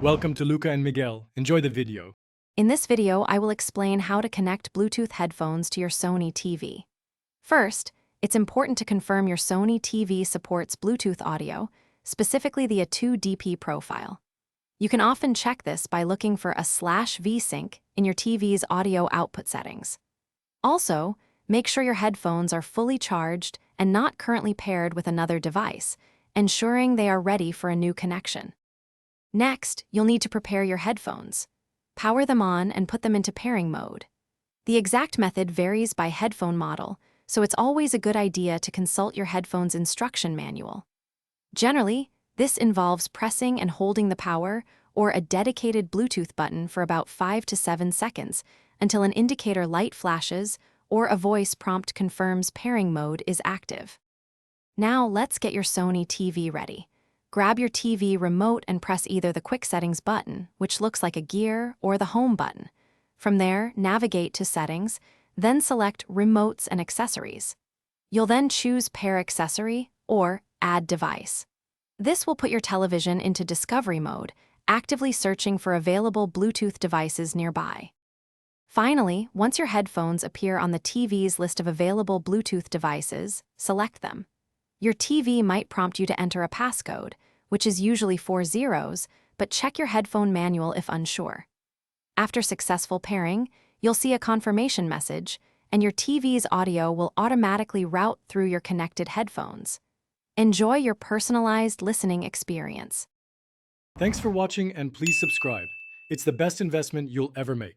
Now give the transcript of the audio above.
Welcome to Luca and Miguel. Enjoy the video. In this video, I will explain how to connect Bluetooth headphones to your Sony TV. First, it's important to confirm your Sony TV supports Bluetooth audio, specifically the A2 DP profile. You can often check this by looking for a /V sync in your TV's audio output settings. Also, make sure your headphones are fully charged and not currently paired with another device, ensuring they are ready for a new connection. Next, you'll need to prepare your headphones. Power them on and put them into pairing mode. The exact method varies by headphone model, so it's always a good idea to consult your headphone's instruction manual. Generally, this involves pressing and holding the power or a dedicated Bluetooth button for about 5 to 7 seconds until an indicator light flashes or a voice prompt confirms pairing mode is active. Now let's get your Sony TV ready. Grab your TV remote and press either the Quick Settings button, which looks like a gear, or the Home button. From there, navigate to Settings, then select Remotes and Accessories. You'll then choose Pair Accessory or Add Device. This will put your television into discovery mode, actively searching for available Bluetooth devices nearby. Finally, once your headphones appear on the TV's list of available Bluetooth devices, select them. Your TV might prompt you to enter a passcode, which is usually 4 zeros, but check your headphone manual if unsure. After successful pairing, you'll see a confirmation message, and your TV's audio will automatically route through your connected headphones. Enjoy your personalized listening experience. Thanks for watching and please subscribe. It's the best investment you'll ever make.